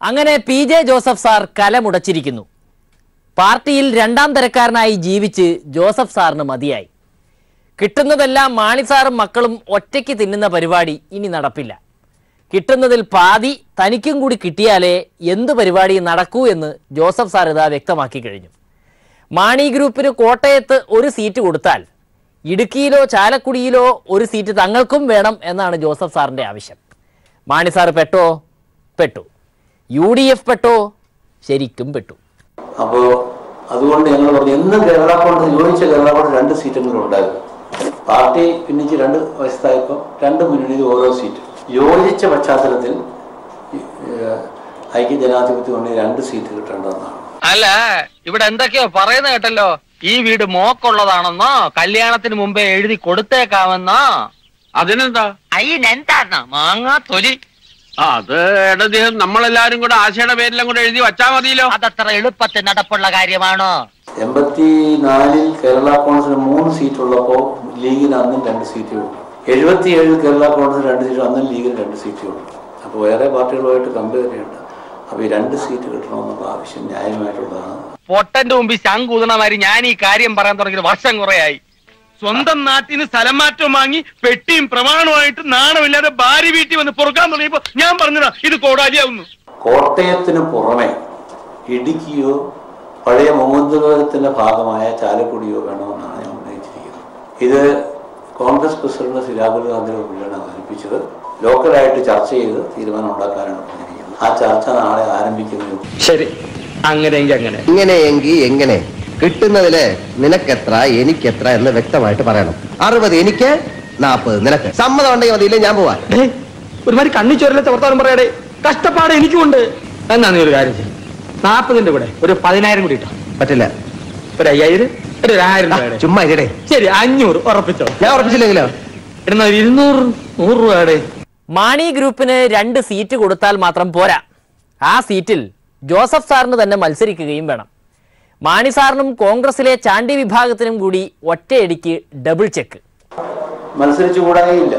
അങ്ങനെ PJ Joseph sir കലമുടച്ചിരിക്കുന്നു. പാർട്ടിയിൽ രണ്ടാം തരക്കാരനായി ജീവിച്ച് ജോസഫ് സാറിന് മതിയായി. കിട്ടുന്നതെല്ലാം മാണി സാറും മക്കളും ഒറ്റയ്ക്ക് തിന്നുന്ന പരിപാടി ഇനി നടപ്പില്ല. കിട്ടുന്നതിൽ പാതി തനിക്കും കൂടി കിട്ടിയാലേ എന്ത് പരിപാടി നടക്കൂ എന്ന് ജോസഫ് സാർ ഇതാ വ്യക്തമാക്കി കഴിഞ്ഞു. മാണി ഗ്രൂപ്പിന് കോട്ടയത്ത് ഒരു സീറ്റ് കൊടുത്താൽ ഇടുക്കിയിലോ ചാലക്കുടിയിലോ ഒരു സീറ്റ് തങ്ങൾക്കും വേണം എന്നാണ് ജോസഫ് സാറിൻ്റെ ആവശ്യം. മാണി സാർ പെട്ടോ? പെട്ടു. UDF പെട്ടോ? ശരിക്കും പെട്ടു. അപ്പോൾ അതുകൊണ്ട് ഞങ്ങൾ പറഞ്ഞു എന്നും കേരള കോൺഗ്രസ് യോജിച്ച കേരള കോൺഗ്രസ് 2 സീറ്റെങ്കിലും ഉണ്ടായിരുന്നു. പാർട്ടി ഭിന്നിച്ച് 2 വയസ്സായപ്പോൾ 2 മുന്നണിയിൽ ഓരോ സീറ്റ് യോജിച്ച പശ്ചാത്തലത്തിൽ ഐക്യജനാധിപത്യ മുന്നണി 2 സീറ്റ് കിട്ടേണ്ടതെന്നാണ്. അല്ല, ഇവിടെ എന്തൊക്കെയോ പറയുന്നത് കേട്ടല്ലോ. ഈ വീട് മോക്കുള്ളതാണെന്നോ കല്യാണത്തിന് മുമ്പേ എഴുതി കൊടുത്തേക്കാമെന്നോ. അതിനെന്താ? അയ്യെന്താ മാങ്ങാ തൊലി. അത് ഇടദ്ദേഹം നമ്മളെല്ലാരും കൂടെ ആശയുടെ പേരിലും കൂടെ എഴുതി വച്ചാ മതിയല്ലോ. അതത്ര എളുപ്പത്തിൽ നടപ്പുള്ള കാര്യമാണോ? 84-ൽ കേരള കോൺഗ്രസിന് 3 സീറ്റ് ഉള്ളപ്പോൾ ലീഗിന് അന്നും 2 സീറ്റേ ഉള്ളൂ. 77-ൽ കേരള കോൺഗ്രസിന് 2 സീറ്റ്, അന്നും ലീഗിന് 2 സീറ്റേ ഉള്ളൂ. അപ്പോൾ വേറെ പാർട്ടികളുമായിട്ട് കമ്പയർ ചെയ്യേണ്ട. അപ്പോൾ ഈ 2 സീറ്റ് കിട്ടണമെന്നുള്ള ആവശ്യം ന്യായമായിട്ടുള്ളതാണ്. പൊട്ടന്റെ മുമ്പിൽ ശങ്കൂതണമാരി ഞാൻ ഈ കാര്യം പറയാൻ തുടങ്ങിയത് വർഷം കുറയായി. സ്വന്തം നാട്ടിന് സ്ഥലം മാറ്റം വാങ്ങി പെട്ടിയും പ്രമാണമായിട്ട് നാണമില്ലാതെ ഭാര്യ വീട്ടിൽ വന്ന് പൊറുക്കാൻ തുടങ്ങിയപ്പോ ഞാൻ പറഞ്ഞതാ ഇത് കോടാലിയാവുന്നു. കോട്ടയത്തിന് പുറമെ ഇടുക്കിയോ പഴയ മുഖ്യമന്ത്രിയുടെ ഭാഗമായ ചാലക്കുടിയോ വേണമെന്നാണ് ഞാൻ ഉന്നയിച്ചിരിക്കുന്നത്. ഇത് കോൺഗ്രസ് പ്രസിഡന്റ് രാഹുൽ ഗാന്ധിയുടെ മുന്നിലാണ് അവതരിപ്പിച്ചത്. ലോക്കലായിട്ട് ചർച്ച ചെയ്ത് തീരുമാനം ഉണ്ടാക്കാനാണ് പറഞ്ഞിരിക്കുന്നത്. ആ ചർച്ച നാളെ ആരംഭിക്കുന്നത്. ശരി, അങ്ങനെയെങ്കിൽ എങ്ങനെ കിട്ടുന്നതില് നിനക്കെത്ര എനിക്കെത്ര എന്ന് വ്യക്തമായിട്ട് പറയണം. 60 എനിക്ക്, 40 നിനക്ക്. സമ്മതം ഉണ്ടെങ്കിൽ മതിയില്ലേ ഞാൻ പോവാൻ. ഒരുമാതിരി കണ്ണിച്ചോരത്തെ വർത്താനം പറയാടേ. കഷ്ടപ്പാട് എനിക്കുണ്ട്. എന്നാ നീ ഒരു കാര്യം ചെയ്യും, 40ന്റെ കൂടെ ഒരു 10,000 കൂടി ഇട്ടോ. പറ്റില്ല. ഒരു 5,000, ഒരു 1,000. ചുമ്മാ ഇരടേ. ശരി, 500 ഉറപ്പിച്ചോ. ഞാൻ ഉറപ്പിച്ചില്ലെങ്കിലോ? ഇടുന്ന 200 രൂപയുടെ. മാണി ഗ്രൂപ്പിന് 2 സീറ്റ് കൊടുത്താൽ മാത്രം പോരാ. ആ സീറ്റിൽ ജോസഫ് സാറിന് തന്നെ മത്സരിക്കുകയും വേണം. മാണി സാറിനും കോൺഗ്രസിലെ ചാണ്ടി വിഭാഗത്തിനും കൂടി ഒറ്റയടിക്ക് ഡബിൾ ചെക്ക്. മത്സരിച്ചു കൂടായില്ല.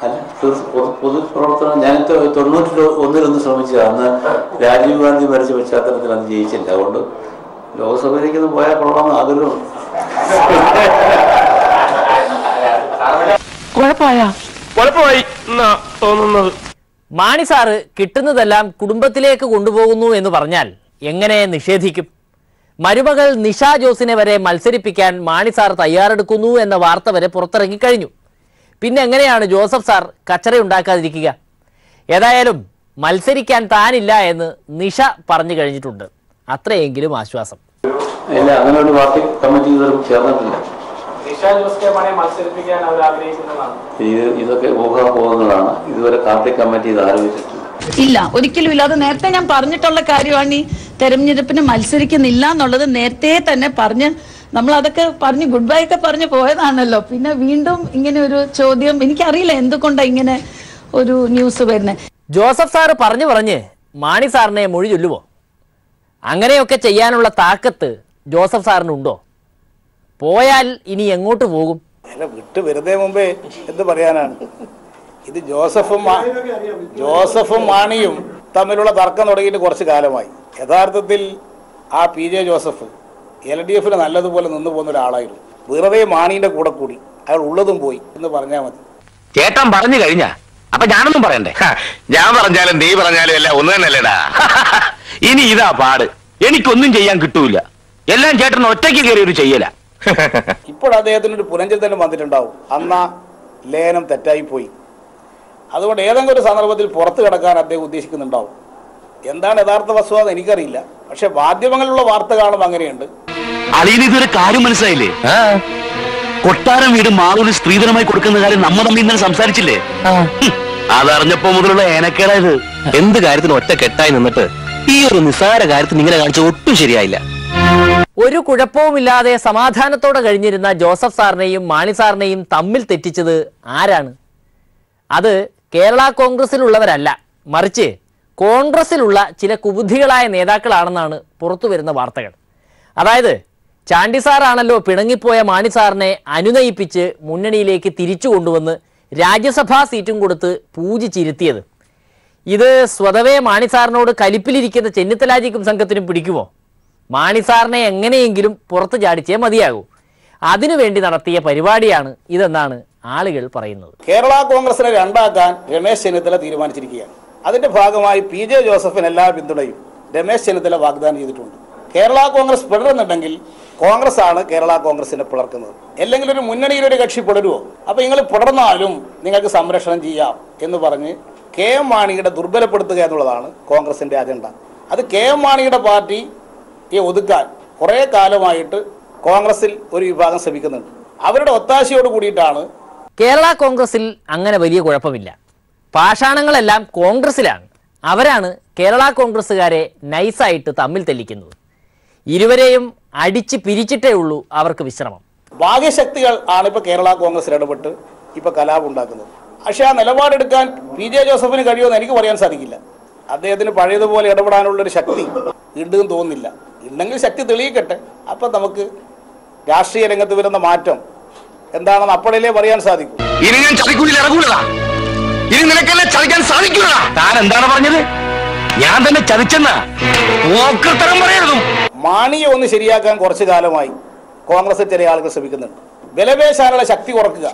അല്ല, പൊതുപ്രവർത്തനം ഞാൻ 91 ശ്രമിച്ചത്. അന്ന് രാജീവ് ഗാന്ധി ഭരിച്ച പശ്ചാത്തലത്തിൽ അന്ന് ജയിച്ചില്ല. അതുകൊണ്ട് ലോക്സഭയിലേക്ക് പോയാൽ കൊള്ളാമെന്ന് ആഗ്രഹമുണ്ട്. കുഴപ്പമായി എന്നാ തോന്നുന്നത്. മാണി സാറ് കിട്ടുന്നതെല്ലാം കുടുംബത്തിലേക്ക് കൊണ്ടുപോകുന്നു എന്ന് പറഞ്ഞാൽ എങ്ങനെ നിഷേധിക്കും? മരുമകൾ നിഷ ജോസിനെ വരെ മത്സരിപ്പിക്കാൻ മാണി സാർ തയ്യാറെടുക്കുന്നു എന്ന വാർത്ത വരെ പുറത്തിറങ്ങിക്കഴിഞ്ഞു. പിന്നെ എങ്ങനെയാണ് ജോസഫ് സാർ കച്ചറയുണ്ടാക്കാതിരിക്കുക? ഏതായാലും മത്സരിക്കാൻ താനില്ല എന്ന് നിഷ പറഞ്ഞു കഴിഞ്ഞിട്ടുണ്ട്. അത്രയെങ്കിലും ആശ്വാസം. ഇല്ല, അങ്ങനെ ഒരു പാർട്ടി കമ്മിറ്റി ചേർന്നിട്ടില്ല. ഇതൊക്കെ ഊഹാപോഹങ്ങളാണ്. ഇതുവരെ പാർട്ടി കമ്മിറ്റി ഇത് ആലോചിച്ചിട്ടില്ല. ഇല്ല, ഒരിക്കലും ഇല്ല. അത് നേരത്തെ ഞാൻ പറഞ്ഞിട്ടുള്ള കാര്യമാണ്. ഈ തെരഞ്ഞെടുപ്പിന് മത്സരിക്കുന്നില്ല എന്നുള്ളത് നേരത്തെ തന്നെ പറഞ്ഞ് നമ്മൾ അതൊക്കെ പറഞ്ഞ് ഗുഡ് ബൈ ഒക്കെ പറഞ്ഞ് പോയതാണല്ലോ. പിന്നെ വീണ്ടും ഇങ്ങനെ ഒരു ചോദ്യം, എനിക്കറിയില്ല എന്തുകൊണ്ടാണ് ഇങ്ങനെ ഒരു ന്യൂസ് വരുന്നത്. ജോസഫ് സാറ് പറഞ്ഞ് മാണി സാറിനെ മൊഴി ചൊല്ലുമോ? അങ്ങനെയൊക്കെ ചെയ്യാനുള്ള താക്കത്ത് ജോസഫ് സാറിനുണ്ടോ? പോയാൽ ഇനി എങ്ങോട്ട് പോകും? വിട്ട് വെറുതെ മുമ്പേ എന്ത് പറയാനാണ്? ഇത് ജോസഫും മാണിയും തമ്മിലുള്ള തർക്കം തുടങ്ങിയിട്ട് കുറച്ച് കാലമായി. യഥാർത്ഥത്തിൽ ആ PJ ജോസഫ് LDF നല്ലതുപോലെ നിന്ന് പോകുന്ന ഒരാളായിരുന്നു. വെറുതെ മാണീന്റെ കൂടെ കൂടി അയാൾ ഉള്ളതും പോയി എന്ന് പറഞ്ഞാൽ മതി. ചേട്ടൻ പറഞ്ഞു കഴിഞ്ഞാ അപ്പൊ ഞാനൊന്നും പറയണ്ടേ? ഞാൻ പറഞ്ഞാലും നീ പറഞ്ഞാലും എല്ലാം ഒന്ന് തന്നെയല്ലേടാ. ഇനി ഇതാ പാട്. എനിക്കൊന്നും ചെയ്യാൻ കിട്ടൂല. എല്ലാം ചേട്ടൻ ഒറ്റയ്ക്ക് കയറി ഒരു ചെയ്യല. ഇപ്പോൾ അദ്ദേഹത്തിനൊരു പുനർചിന്തനം വന്നിട്ടുണ്ടാവും. അന്നാ ലേനം തെറ്റായി പോയി. അതുകൊണ്ട് ഏതെങ്കിലും ഒരു സന്ദർഭത്തിൽ പുറത്തു കിടക്കാൻ അദ്ദേഹം ഉദ്ദേശിക്കുന്നുണ്ടാവും. എന്താണ് യഥാർത്ഥ വസ്തുത എനിക്കറിയില്ല. പക്ഷെ മാധ്യമങ്ങളിലുള്ള വാർത്ത കാണുമ്പോൾ അങ്ങനെയുണ്ട്. അളിയന് ഇതൊരു കാര്യം മനസ്സിലായില്ലേ? കൊട്ടാരം വീട് മാളൂര് സ്ത്രീധനമായി കൊടുക്കുന്ന കാര്യം നമ്മ തമ്മിൽ ഇന്നലെ സംസാരിച്ചില്ലേ? അതറിഞ്ഞപ്പോ മുതലുള്ള ഏനക്കേടായത്. എന്ത് കാര്യത്തിന് ഒറ്റ കെട്ടായി നിന്നിട്ട് ഈ ഒരു നിസ്സാര കാര്യത്തിന് ഇങ്ങനെ കാണിച്ച ഒട്ടും ശരിയായില്ല. ഒരു കുഴപ്പവുമില്ലാതെ സമാധാനത്തോടെ കഴിഞ്ഞിരുന്ന ജോസഫ് സാറിനെയും മാണി സാറിനെയും തമ്മിൽ തെറ്റിച്ചത് ആരാണ്? അത് കേരള കോൺഗ്രസിലുള്ളവരല്ല, മറിച്ച് കോൺഗ്രസിലുള്ള ചില കുബുദ്ധികളായ നേതാക്കളാണെന്നാണ് പുറത്തു വരുന്ന വാർത്തകൾ. അതായത് ചാണ്ടി സാറാണല്ലോ പിണങ്ങിപ്പോയ മാണി സാറിനെ അനുനയിപ്പിച്ച് മുന്നണിയിലേക്ക് തിരിച്ചു കൊണ്ടുവന്ന് രാജ്യസഭാ സീറ്റും കൊടുത്ത് പൂജിച്ചിരുത്തിയത്. ഇത് സ്വതവേ മാണിസാറിനോട് കലിപ്പിലിരിക്കുന്ന ചെന്നിത്തലാജിക്കും സംഘത്തിനും പിടിക്കുമോ? മാണിസാറിനെ എങ്ങനെയെങ്കിലും പുറത്തു ചാടിച്ചേ മതിയാകൂ. അതിനുവേണ്ടി നടത്തിയ പരിപാടിയാണ് ഇതെന്നാണ് ആളുകൾ പറയുന്നത്. കേരള കോൺഗ്രസിനെ രണ്ടാക്കാൻ രമേശ് ചെന്നിത്തല തീരുമാനിച്ചിരിക്കുകയാണ്. അതിന്റെ ഭാഗമായി PJ ജോസഫിന് എല്ലാ പിന്തുണയും രമേശ് ചെന്നിത്തല വാഗ്ദാനം ചെയ്തിട്ടുണ്ട്. കേരള കോൺഗ്രസ് പിളരുന്നുണ്ടെങ്കിൽ കോൺഗ്രസ് ആണ് കേരള കോൺഗ്രസിനെ പിളർക്കുന്നത്. അല്ലെങ്കിൽ ഒരു മുന്നണിയിലൊരു കക്ഷി പിളരുമോ? അപ്പൊ നിങ്ങൾ പിളർന്നാലും നിങ്ങൾക്ക് സംരക്ഷണം ചെയ്യാം എന്ന് പറഞ്ഞ് KM മാണിയുടെ ദുർബലപ്പെടുത്തുക എന്നുള്ളതാണ് കോൺഗ്രസിന്റെ അജണ്ട. അത് KM മാണിയുടെ പാർട്ടിയെ ഒതുക്കാൻ കുറെ കാലമായിട്ട് കോൺഗ്രസിൽ ഒരു വിഭാഗം ശ്രമിക്കുന്നുണ്ട്. അവരുടെ ഒത്താശയോട് കൂടിയിട്ടാണ്. കേരള കോൺഗ്രസിൽ അങ്ങനെ വലിയ കുഴപ്പമില്ല. പാഷാണങ്ങളെല്ലാം കോൺഗ്രസിലാണ്. അവരാണ് കേരള കോൺഗ്രസ്സുകാരെ നൈസായിട്ട് തമ്മിൽ തെല്ലിക്കുന്നത്. ഇരുവരെയും അടിച്ച് പിരിച്ചിട്ടേ ഉള്ളൂ അവർക്ക് വിശ്രമം. ഭാഗ്യശക്തികൾ ആണ് ഇപ്പൊ കേരള കോൺഗ്രസിൽ ഇടപെട്ട് ഇപ്പൊ കലാപം ഉണ്ടാക്കുന്നത്. പക്ഷെ ആ നിലപാടെടുക്കാൻ PJ ജോസഫിന് കഴിയുമെന്ന് എനിക്ക് പറയാൻ സാധിക്കില്ല. അദ്ദേഹത്തിന് പഴയതുപോലെ ഇടപെടാനുള്ളൊരു ശക്തി ഉണ്ടെന്ന് തോന്നുന്നില്ല. ഉണ്ടെങ്കിൽ ശക്തി തെളിയിക്കട്ടെ. അപ്പൊ നമുക്ക് രാഷ്ട്രീയ രംഗത്ത് വരുന്ന മാറ്റം എന്താണെന്ന് അപ്പോഴല്ലേ പറയാൻ സാധിക്കും. ഇനി ഞാൻ ചതിക്കൂല, ഇറങ്ങൂലതാ. ഇനി നിനക്കെന്നെ ചതിക്കാൻ സാധിക്കൂല. താൻ എന്താണ് പറഞ്ഞത്? ഞാൻ തന്നെ ചതിച്ചെന്ന ഓക്കത്തരം പറയരുതും. മാണിയെ ഒന്ന് ശരിയാക്കാൻ കുറച്ചു കാലമായി കോൺഗ്രസിൽ ചില ആളുകൾ ശ്രമിക്കുന്നുണ്ട്. ബലപേശാനുള്ള ശക്തി കുറക്കുക.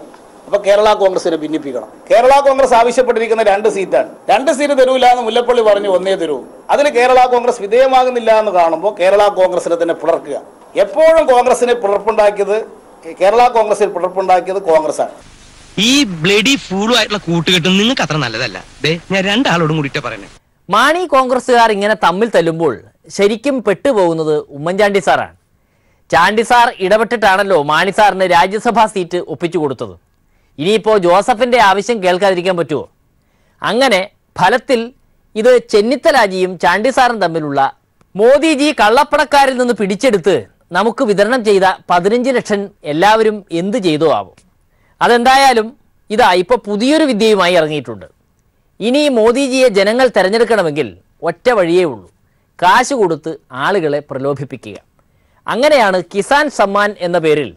അപ്പൊ കേരള കോൺഗ്രസിനെ ഭിന്നിപ്പിക്കണം. കേരള കോൺഗ്രസ് ആവശ്യപ്പെട്ടിരിക്കുന്ന 2 സീറ്റാണ്. 2 സീറ്റ് തരൂല എന്ന് മുല്ലപ്പള്ളി പറഞ്ഞു, 1 തരൂ. അതിന് കേരള കോൺഗ്രസ് വിധേയമാകുന്നില്ല എന്ന് കാണുമ്പോൾ കേരള കോൺഗ്രസിനെ തന്നെ പിളർക്കുക. എപ്പോഴും കോൺഗ്രസിനെ പിളർപ്പുണ്ടാക്കിയത്, കേരള കോൺഗ്രസിൽ പിളർപ്പുണ്ടാക്കിയത് കോൺഗ്രസ്സാണ്. ഈ ബ്ലഡി ഫൂളുമായിട്ടുള്ള കൂട്ടുകെട്ടും നിങ്ങൾക്ക് അത്ര നല്ലതല്ല. ഞാൻ 2 ആളോടും കൂടിയിട്ടാ പറയണേ. മാണി കോൺഗ്രസ്സുകാർ ഇങ്ങനെ തമ്മിൽ തല്ലുമ്പോൾ ശരിക്കും പെട്ടുപോകുന്നത് ഉമ്മൻചാണ്ടി സാറാണ്. ചാണ്ടി സാർ ഇടപെട്ടിട്ടാണല്ലോ മാണി സാറിന് രാജ്യസഭാ സീറ്റ് ഒപ്പിച്ചു കൊടുത്തത്. ഇനിയിപ്പോൾ ജോസഫിന്റെ ആവശ്യം കേൾക്കാതിരിക്കാൻ പറ്റുമോ? അങ്ങനെ ഫലത്തിൽ ഇത് ചെന്നിത്തലാജിയും ചാണ്ടി സാറും തമ്മിലുള്ള മോദിജി കള്ളപ്പണക്കാരിൽ നിന്ന് പിടിച്ചെടുത്ത് നമുക്ക് വിതരണം ചെയ്ത 15 ലക്ഷം എല്ലാവരും എന്ത് ചെയ്തോ ആവും. അതെന്തായാലും ഇതാ ഇപ്പോൾ പുതിയൊരു വിദ്യയുമായി ഇറങ്ങിയിട്ടുണ്ട്. ഇനി മോദിജിയെ ജനങ്ങൾ തിരഞ്ഞെടുക്കണമെങ്കിൽ ഒറ്റ വഴിയേ ഉള്ളൂ: കാശ് കൊടുത്ത് ആളുകളെ പ്രലോഭിപ്പിക്കുക. അങ്ങനെയാണ് കിസാൻ സമ്മാൻ എന്ന പേരിൽ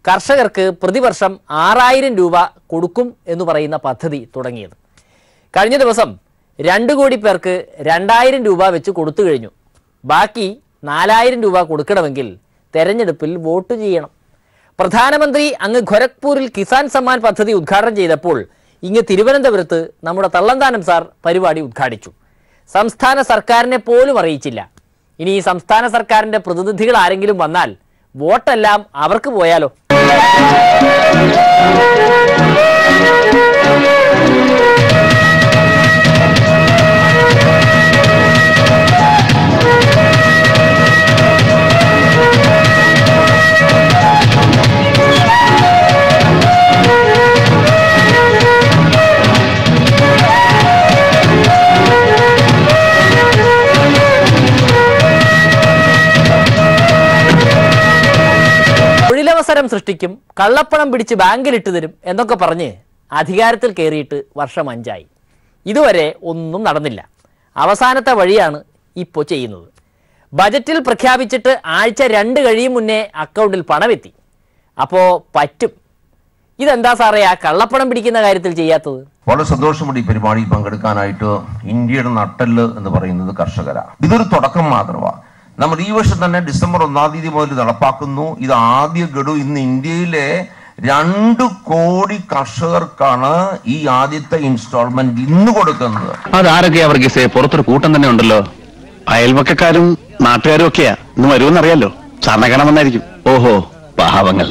കർഷകർക്ക് പ്രതിവർഷം 6000 രൂപ കൊടുക്കും എന്ന് പറയുന്ന പദ്ധതി തുടങ്ങിയത്. കഴിഞ്ഞ ദിവസം 2 കോടി പേർക്ക് 2000 രൂപ വെച്ച് കൊടുത്തു കഴിഞ്ഞു. ബാക്കി 4000 രൂപ കൊടുക്കണമെങ്കിൽ തെരഞ്ഞെടുപ്പിൽ വോട്ട് ചെയ്യണം. പ്രധാനമന്ത്രി അങ്ങ് ഗോരഖ്പൂരിൽ കിസാൻ സമ്മാൻ പദ്ധതി ഉദ്ഘാടനം ചെയ്തപ്പോൾ ഇങ്ങ് തിരുവനന്തപുരത്ത് നമ്മുടെ തള്ളന്താനം സാർ പരിപാടി ഉദ്ഘാടിച്ചു. സംസ്ഥാന സർക്കാരിനെ പോലും അറിയിച്ചില്ല. ഇനി ഈ സംസ്ഥാന സർക്കാരിൻ്റെ പ്രതിനിധികൾ ആരെങ്കിലും വന്നാൽ വോട്ടെല്ലാം അവർക്ക് പോയാലോ? തൊഴിലവസരം സൃഷ്ടിക്കും, കള്ളപ്പണം പിടിച്ച് ബാങ്കിലിട്ട് തരും എന്നൊക്കെ പറഞ്ഞ് അധികാരത്തിൽ കയറിയിട്ട് വർഷം 5 ആയി. ഇതുവരെ ഒന്നും നടന്നില്ല. അവസാനത്തെ വഴിയാണ് ഇപ്പോൾ ചെയ്യുന്നത്. ബജറ്റിൽ പ്രഖ്യാപിച്ചിട്ട് ആഴ്ച 2 കഴിയും മുന്നേ അക്കൗണ്ടിൽ പണമെത്തി. അപ്പോൾ പറ്റും. ഇതെന്താ സാറേ ആ കള്ളപ്പണം പിടിക്കുന്ന കാര്യത്തിൽ ചെയ്യാത്തത്? വളരെ സന്തോഷമുണ്ട് ഈ പരിപാടിയിൽ പങ്കെടുക്കാനായിട്ട്. ഇന്ത്യയുടെ നട്ടെല്ല് എന്ന് പറയുന്നത് കർഷകരാണ്. ഇതൊരു തുടക്കം മാത്രമാണ്. നമ്മൾ ഈ വർഷം തന്നെ ഡിസംബർ 1-ാം തീയതി മുതൽ നടപ്പാക്കുന്നു. ഇത് ആദ്യ ഗഡു. ഇന്ന് ഇന്ത്യയിലെ 2 കോടി കർഷകർക്കാണ് ഈ ആദ്യത്തെ ഇൻസ്റ്റാൾമെന്റ് ഇന്ന് കൊടുക്കുന്നത്. അതാരൊക്കെയാ അവർക്ക് പുറത്തൊരു കൂട്ടം തന്നെ ഉണ്ടല്ലോ. അയൽവക്കക്കാരും നാട്ടുകാരും ഒക്കെയാ. ഇന്ന് വരുമെന്നറിയാലോ. സാറിനെ കാണാൻ വന്നായിരിക്കും. ഓഹോ, പാവങ്ങൾ.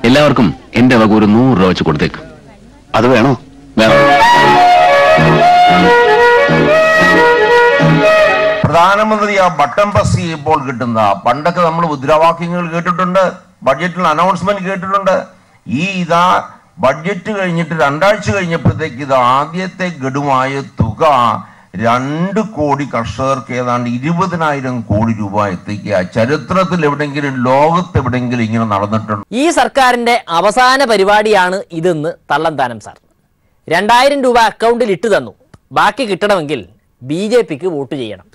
എല്ലാവർക്കും എന്റെ വക ഒരു 100 രൂപ വെച്ച് കൊടുത്തേക്ക്. അത് വേണോ? വേണം. പ്രധാനമന്ത്രി ആ ബട്ടൺ പ്രസ് ചെയ്യുമ്പോൾ കിട്ടുന്ന, പണ്ടൊക്കെ നമ്മൾ മുദ്രാവാക്യങ്ങൾ കേട്ടിട്ടുണ്ട്, ബഡ്ജറ്റിൽ അനൗൺസ്മെന്റ് കേട്ടിട്ടുണ്ട്. ഇതാ ബഡ്ജറ്റ് കഴിഞ്ഞിട്ട് 2 ആഴ്ച കഴിഞ്ഞപ്പോഴത്തേക്ക് ഇത് ആദ്യത്തെ ഗഡുവായ തുക 2 കോടി കർഷകർക്ക് ഏതാണ്ട് 20,000 കോടി രൂപ എത്തിക്കുക. ചരിത്രത്തിൽ എവിടെയെങ്കിലും, ലോകത്ത് എവിടെയെങ്കിലും ഇങ്ങനെ നടന്നിട്ടുണ്ട്? ഈ സർക്കാരിന്റെ അവസാന പരിപാടിയാണ് ഇതെന്ന് തള്ളന്താനം സാർ. 2000 രൂപ അക്കൗണ്ടിൽ ഇട്ടു തന്നു. ബാക്കി കിട്ടണമെങ്കിൽ BJPക്ക് വോട്ട് ചെയ്യണം.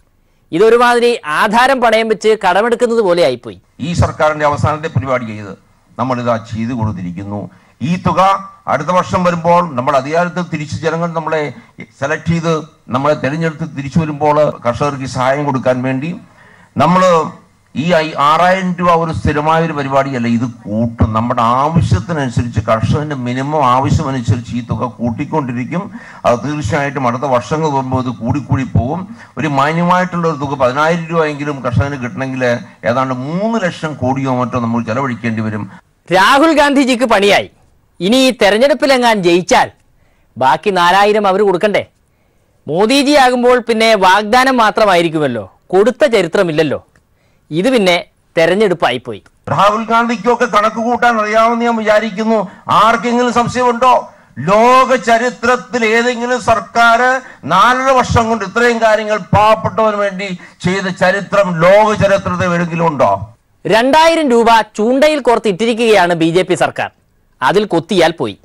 ഇതൊരുമാതിരി ആധാരം പണയം വെച്ച് കടമെടുക്കുന്നത് പോലെ ആയിപ്പോയി. ഈ സർക്കാരിന്റെ അവസാനത്തെ പരിപാടി ചെയ്ത് നമ്മളിതാ ചെയ്തു കൊടുത്തിരിക്കുന്നു. ഈ തുക അടുത്ത വർഷം വരുമ്പോൾ നമ്മൾ അധികാരത്തിൽ തിരിച്ച് ജനങ്ങൾ നമ്മളെ സെലക്ട് ചെയ്ത് നമ്മളെ തെരഞ്ഞെടുത്ത് തിരിച്ചു വരുമ്പോൾ കർഷകർക്ക് സഹായം കൊടുക്കാൻ വേണ്ടി നമ്മൾ ഈ 6000 രൂപ ഒരു സ്ഥിരമായ ഒരു പരിപാടിയല്ല, ഇത് കൂട്ടും. നമ്മുടെ ആവശ്യത്തിനനുസരിച്ച് കർഷകന്റെ മിനിമം ആവശ്യമനുസരിച്ച് ഈ തുക കൂട്ടിക്കൊണ്ടിരിക്കും. അത് തീർച്ചയായിട്ടും അടുത്ത വർഷങ്ങൾ വരുമ്പോൾ ഇത് കൂടിക്കൂടി പോകും. ഒരു മാന്യമായിട്ടുള്ള ഒരു തുക 10000 രൂപയെങ്കിലും കർഷകന് കിട്ടണമെങ്കിൽ ഏതാണ്ട് 3 ലക്ഷം കോടിയോ മറ്റോ നമ്മൾ ചെലവഴിക്കേണ്ടി വരും. രാഹുൽ ഗാന്ധിജിക്ക് പണിയായി. ഇനി ഈ തെരഞ്ഞെടുപ്പിലെങ്ങാൻ ജയിച്ചാൽ ബാക്കി 4000 അവർ കൊടുക്കണ്ടേ? മോദിജി ആകുമ്പോൾ പിന്നെ വാഗ്ദാനം മാത്രമായിരിക്കുമല്ലോ, കൊടുത്ത ചരിത്രമില്ലല്ലോ. ഇത് പിന്നെ തെരഞ്ഞെടുപ്പായിപ്പോയി. രാഹുൽ ഗാന്ധിക്കൊക്കെ കണക്ക് കൂട്ടാൻ അറിയാമെന്ന് ഞാൻ വിചാരിക്കുന്നു. ആർക്കെങ്കിലും സംശയമുണ്ടോ? ലോക ചരിത്രത്തിൽ ഏതെങ്കിലും സർക്കാർ 4.5 വർഷം കൊണ്ട് ഇത്രയും കാര്യങ്ങൾ പാവപ്പെട്ടവന് വേണ്ടി ചെയ്ത ചരിത്രം ലോക ചരിത്രത്തിൽ എവിടെയെങ്കിലും ഉണ്ടോ? 2000 രൂപ ചൂണ്ടയിൽ കോർത്ത് ഇട്ടിരിക്കുകയാണ് BJP സർക്കാർ. അതിൽ കൊത്തിയാൽ പോയി.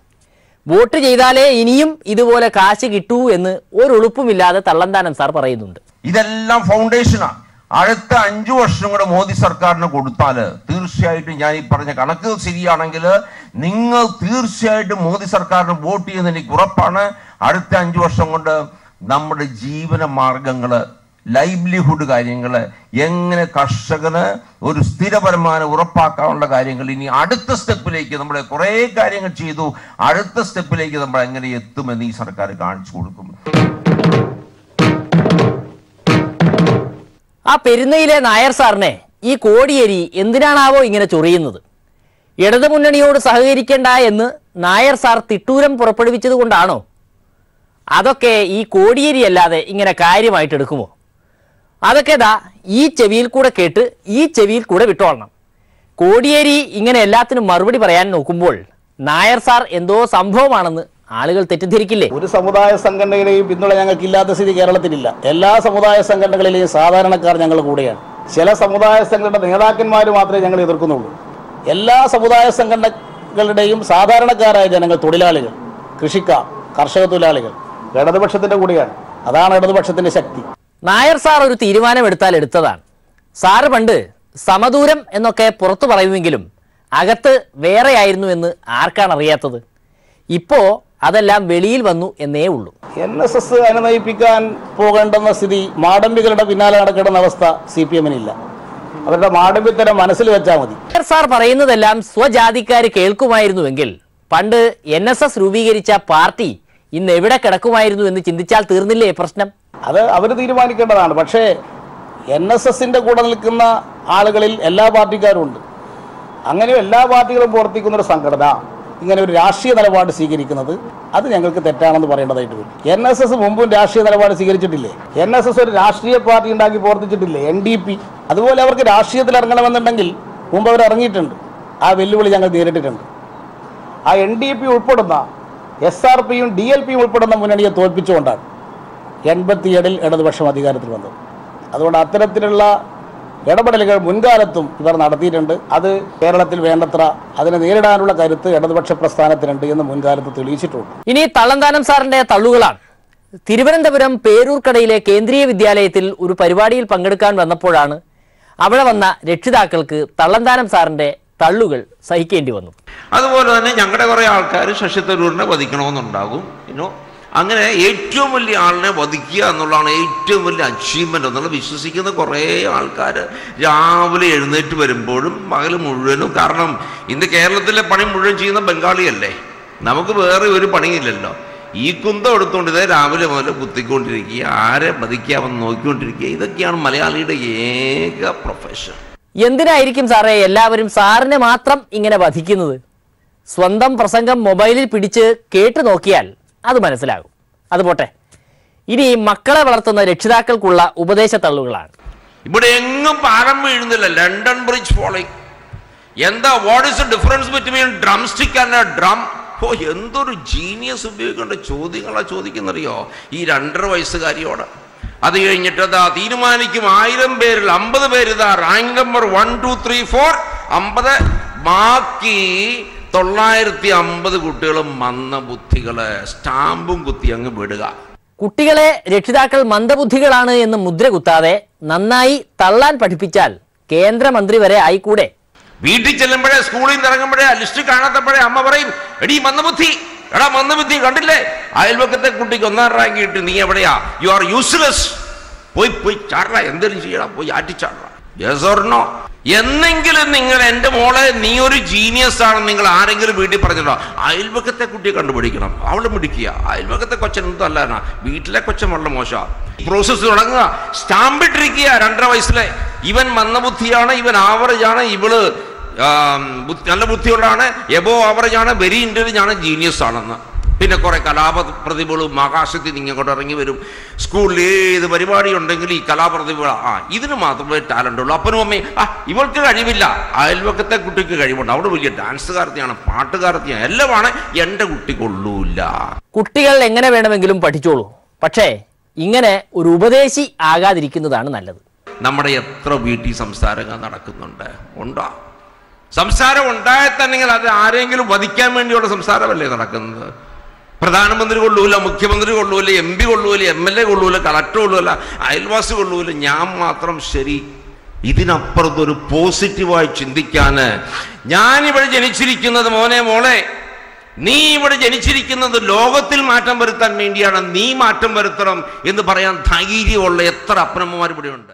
വോട്ട് ചെയ്താലേ ഇനിയും ഇതുപോലെ കാശ് കിട്ടൂ എന്ന് ഒരു ഉളുപ്പുമില്ലാതെ തള്ളന്താനം സാർ പറയുന്നുണ്ട്. ഇതെല്ലാം ഫൗണ്ടേഷനാണ്. അടുത്ത 5 വർഷം കൂടെ മോദി സർക്കാരിന് കൊടുത്താൽ തീർച്ചയായിട്ടും ഞാൻ ഈ പറഞ്ഞ കണക്ക് ശരിയാണെങ്കിൽ നിങ്ങൾ തീർച്ചയായിട്ടും മോദി സർക്കാരിന് വോട്ട് ചെയ്യുന്ന എനിക്ക് ഉറപ്പാണ്. അടുത്ത 5 വർഷം കൊണ്ട് നമ്മുടെ ജീവന മാർഗങ്ങള്, ലൈവ്ലിഹുഡ് കാര്യങ്ങള്, എങ്ങനെ കർഷകന് ഒരു സ്ഥിര വരുമാനം ഉറപ്പാക്കാനുള്ള കാര്യങ്ങൾ ഇനി അടുത്ത സ്റ്റെപ്പിലേക്ക് നമ്മൾ കുറെ കാര്യങ്ങൾ ചെയ്തു. അടുത്ത സ്റ്റെപ്പിലേക്ക് നമ്മൾ എങ്ങനെ എത്തുമെന്ന് ഈ സർക്കാർ കാണിച്ചു കൊടുക്കും. ആ പെരുന്നയിലെ നായർ സാറിനെ ഈ കോടിയേരി എന്തിനാണാവോ ഇങ്ങനെ ചൊറിയുന്നത്? ഇടതുമുന്നണിയോട് സഹകരിക്കേണ്ട എന്ന് നായർ സാർ തിട്ടൂരം പുറപ്പെടുവിച്ചത് കൊണ്ടാണോ? അതൊക്കെ ഈ കോടിയേരി അല്ലാതെ ഇങ്ങനെ കാര്യമായിട്ട് എടുക്കുമോ? അതൊക്കെ ഈ ചെവിയിൽ കൂടെ കേട്ട് ഈ ചെവിയിൽ കൂടെ വിട്ടോളണം. കോടിയേരി ഇങ്ങനെ എല്ലാത്തിനും മറുപടി പറയാൻ നോക്കുമ്പോൾ നായർ സാർ എന്തോ സംഭവമാണെന്ന് ആളുകൾ തെറ്റിദ്ധരിക്കില്ലേ? ഒരു സമുദായ സംഘടനയുടെയും പിന്തുണ ഞങ്ങൾക്ക് ഇല്ലാത്ത സ്ഥിതി കേരളത്തിലില്ല. എല്ലാ സമുദായ സംഘടനകളിലെയും സാധാരണക്കാർ ഞങ്ങൾ കൂടെയാണ്. ചില സമുദായ സംഘടന നേതാക്കന്മാർ മാത്രമേ ഞങ്ങൾ എതിർക്കുന്നുള്ളൂ. എല്ലാ സമുദായ സംഘടനകളുടെയും സാധാരണക്കാരായ ജനങ്ങൾ, തൊഴിലാളികൾ, കൃഷിക്കാർ, കർഷക തൊഴിലാളികൾ ഇടതുപക്ഷത്തിന്റെ കൂടെയാണ്. അതാണ് ഇടതുപക്ഷത്തിന്റെ ശക്തി. നായർ സാർ ഒരു തീരുമാനമെടുത്താൽ എടുത്തതാണ്. സാറ് പണ്ട് സമദൂരം എന്നൊക്കെ പുറത്തു പറയുമെങ്കിലും അകത്ത് വേറെയായിരുന്നു എന്ന് ആർക്കാണ് അറിയാത്തത്? ഇപ്പോ അതെല്ലാം വെളിയിൽ വന്നു എന്നേ ഉള്ളൂ. NSS അനുനയിപ്പിക്കാൻ പോകേണ്ടെന്ന സ്ഥിതി മാടമ്പികളുടെ പിന്നാലെ നടക്കേണ്ട അവസ്ഥ CPM-നില്ല. അവരുടെ മാടമ്പിത്തരം മനസ്സിൽ വെച്ചാൽ മതി. സാർ പറയുന്നതെല്ലാം സ്വജാതിക്കാർ കേൾക്കുമായിരുന്നുവെങ്കിൽ പണ്ട് NSS രൂപീകരിച്ച പാർട്ടി ഇന്ന് എവിടെ കിടക്കുമായിരുന്നു എന്ന് ചിന്തിച്ചാൽ തീർന്നില്ലേ പ്രശ്നം? അത് അവർ തീരുമാനിക്കേണ്ടതാണ്. പക്ഷേ NSS-ന്റെ കൂടെ നിൽക്കുന്ന ആളുകളിൽ എല്ലാ പാർട്ടിക്കാരും ഉണ്ട്. അങ്ങനെ എല്ലാ പാർട്ടികളും പ്രവർത്തിക്കുന്ന ഒരു സംഘടന ഇങ്ങനെ ഒരു രാഷ്ട്രീയ നിലപാട് സ്വീകരിക്കുന്നത് അത് ഞങ്ങൾക്ക് തെറ്റാണെന്ന് പറയേണ്ടതായിട്ട് വരും. NSS മുമ്പും രാഷ്ട്രീയ നിലപാട് സ്വീകരിച്ചിട്ടില്ലേ? NSS ഒരു രാഷ്ട്രീയ പാർട്ടി ഉണ്ടാക്കി പ്രവർത്തിച്ചിട്ടില്ലേ? NDP. അതുപോലെ അവർക്ക് രാഷ്ട്രീയത്തിൽ ഇറങ്ങണമെന്നുണ്ടെങ്കിൽ മുമ്പ് അവർ ഇറങ്ങിയിട്ടുണ്ട്. ആ വെല്ലുവിളി ഞങ്ങൾ നേരിട്ടിട്ടുണ്ട്. ആ NDP ഉൾപ്പെടുന്ന SRP-യും DLP-യും ഉൾപ്പെടുന്ന മുന്നണിയെ തോൽപ്പിച്ചുകൊണ്ടാണ് 87-ൽ ഇടതുപക്ഷം അധികാരത്തിൽ വന്നത്. അതുകൊണ്ട് അത്തരത്തിലുള്ള ഇടപെടലുകൾ മുൻകാലത്തും ഇവർ നടത്തിയിട്ടുണ്ട്. അത് കേരളത്തിൽ വേണ്ടത്ര അതിനെ നേരിടാനുള്ള കരുത്ത് ഇടതുപക്ഷ പ്രസ്ഥാനത്തിനുണ്ട് എന്ന് മുൻകാലത്ത് തെളിയിച്ചിട്ടുണ്ട്. ഇനി തള്ളന്താനം സാറിന്റെ തള്ളുകളാണ്. തിരുവനന്തപുരം പേരൂർക്കടയിലെ കേന്ദ്രീയ വിദ്യാലയത്തിൽ ഒരു പരിപാടിയിൽ പങ്കെടുക്കാൻ വന്നപ്പോഴാണ് അവിടെ വന്ന രക്ഷിതാക്കൾക്ക് തള്ളന്താനം സാറിന്റെ തള്ളുകൾ സഹിക്കേണ്ടി വന്നു. അതുപോലെ തന്നെ ഞങ്ങളുടെ കുറെ ആൾക്കാർ ശശി തരൂരിനെ വധിക്കണമെന്നുണ്ടാകും. അങ്ങനെ ഏറ്റവും വലിയ ആളിനെ വധിക്കുക എന്നുള്ളതാണ് ഏറ്റവും വലിയ അച്ചീവ്മെൻ്റ് എന്നുള്ളത് വിശ്വസിക്കുന്ന കുറേ ആൾക്കാർ രാവിലെ എഴുന്നേറ്റ് വരുമ്പോഴും പകൽ മുഴുവനും. കാരണം ഇന്ന് കേരളത്തിലെ പണി മുഴുവൻ ചെയ്യുന്ന ബംഗാളിയല്ലേ, നമുക്ക് വേറെ ഒരു പണിയില്ലല്ലോ. ഈ കുന്തം എടുത്തുകൊണ്ട് ഇതേ രാവിലെ മുതൽ കുത്തിക്കൊണ്ടിരിക്കുക, ആരെ വധിക്കാമെന്ന് നോക്കിക്കൊണ്ടിരിക്കുക. ഇതൊക്കെയാണ് മലയാളിയുടെ ഏക പ്രൊഫഷൻ. എന്തിനായിരിക്കും സാറേ എല്ലാവരും സാറിനെ മാത്രം ഇങ്ങനെ വധിക്കുന്നത്? സ്വന്തം പ്രസംഗം മൊബൈലിൽ പിടിച്ച് കേട്ടു നോക്കിയാൽ അത് മനസ്സിലാകും. അതുപോട്ടെ, ഇനി മക്കളെ വളർത്തുന്ന രക്ഷിതാക്കൾക്കുള്ള ഉപദേശ തള്ളുകളാണ്. ഇവിടെ എങ്ങും പാലം വീഴുന്നില്ല. London bridge falling. എന്താ what is the difference between drumstick and a drum? ഓ, എന്തൊരു ജീനിയസ് ഉപയോഗിക്കേണ്ട ചോദ്യങ്ങളാ ചോദിക്കുന്നറിയോ ഈ 2.5 വയസ്സുകാരിയോട്. അത് കഴിഞ്ഞിട്ട് അതാ തീരുമാനിക്കും 1000 പേരിൽ 50 പേര് ഇതാ റാങ്ക് നമ്പർ 1 2 3 4 50. ബാക്കി 950 കുട്ടികളും മന്ദബുദ്ധികള്. സ്റ്റാമ്പും കുത്തി അങ്ങ് വിടുക. കുട്ടികളെ രക്ഷിതാക്കൾ മന്ദബുദ്ധികളാണ് എന്ന് മുദ്ര കുത്താതെ നന്നായി തള്ളാൻ പഠിപ്പിച്ചാൽ കേന്ദ്രമന്ത്രി വരെ ആയിക്കൂടെ? വീട്ടിൽ ചെല്ലുമ്പോഴേ, സ്കൂളിൽ നിന്ന് ഇറങ്ങുമ്പോഴേ, ലിസ്റ്റ് കാണാത്തപ്പോഴേ അമ്മ പറയും, എടീ മന്ദബുദ്ധി, എടാ മന്ദബുദ്ധി, കണ്ടില്ലേ അയൽവക്കത്തെ കുട്ടിക്ക് 1ാം റാങ്ക് കിട്ടി, നീ എവിടെയാ, യു ആർ യൂസ്ലെസ്, പോയി ചാട, എന്തെങ്കിലും ചെയ്യണം, പോയി ആറ്റിച്ചാട. Yes or no? എന്നെങ്കിലും നിങ്ങൾ എൻ്റെ മോളെ നീ ഒരു ജീനിയസ് ആണെന്ന് നിങ്ങൾ ആരെങ്കിലും വീട്ടിൽ പറഞ്ഞിട്ടോ? അയൽവക്കത്തെ കുട്ടിയെ കണ്ടുപിടിക്കണം, അവള് മിടിക്കുക. അയൽവക്കത്തെ കൊച്ചൻ ഒന്നും അല്ലാനാ, വീട്ടിലെ കൊച്ചൻ വളരെ മോശം. പ്രോസസ്സ് തുടങ്ങുക, സ്റ്റാമ്പിട്ടിരിക്കുക 2.5 വയസ്സിലെ, ഇവൻ മന്ദബുദ്ധിയാണ്, ഇവൻ ആവറേജ് ആണ്, ഇവള് നല്ല ബുദ്ധിയുള്ളതാണ്, എബോ ആവറേജ് ആണ്, വെരി ഇന്റലിജന്റ് ആണ്, ജീനിയസ് ആണെന്ന്. പിന്നെ കുറെ കലാപ്രതിഭകളും ആകാശത്തിൽ ഇങ്ങോട്ട് ഇറങ്ങി വരും. സ്കൂളിൽ ഏത് പരിപാടി ഉണ്ടെങ്കിൽ ഈ കലാപ്രതിഭകൾ, ഇതിന് മാത്രമേ ടാലന്റ് ഉള്ളൂ. അപ്പനും അമ്മയും ഇവൾക്ക് കഴിവില്ല, അയൽവക്കത്തെ കുട്ടിക്ക് കഴിവുണ്ട്, അവിടെ വലിയ ഡാൻസുകാരത്തിയാണ്, പാട്ടുകാരത്തിയാണ്, എല്ലാമാണ്, എൻ്റെ കുട്ടി കൊള്ളൂല്ല. കുട്ടികൾ എങ്ങനെ വേണമെങ്കിലും പഠിച്ചോളൂ, പക്ഷേ ഇങ്ങനെ ഒരു ഉപദേശി ആകാതിരിക്കുന്നതാണ് നല്ലത്. നമ്മുടെ എത്ര വീട്ടിൽ സംസാരങ്ങൾ നടക്കുന്നുണ്ട്? ഉണ്ടോ? സംസാരം ഉണ്ടായാൽ തന്നെ അത് ആരെങ്കിലും വധിക്കാൻ വേണ്ടിയുള്ള സംസാരമല്ലേ നടക്കുന്നത്? പ്രധാനമന്ത്രി കൊള്ളൂല, മുഖ്യമന്ത്രി കൊള്ളൂല, MP കൊള്ളൂല, MLA കൊള്ളൂല, കളക്ടർ കൊള്ളൂല, അയൽവാസി കൊള്ളൂല, ഞാൻ മാത്രം ശരി. ഇതിനപ്പുറത്തൊരു പോസിറ്റീവായി ചിന്തിക്കാന്, ഞാനിവിടെ ജനിച്ചിരിക്കുന്നത്, മോളെ നീ ഇവിടെ ജനിച്ചിരിക്കുന്നത് ലോകത്തിൽ മാറ്റം വരുത്താൻ വേണ്ടിയാണ്, നീ മാറ്റം വരുത്തണം എന്ന് പറയാൻ ധൈര്യമുള്ള എത്ര അപ്പനമ്മമാർ ഇവിടെയുണ്ട്.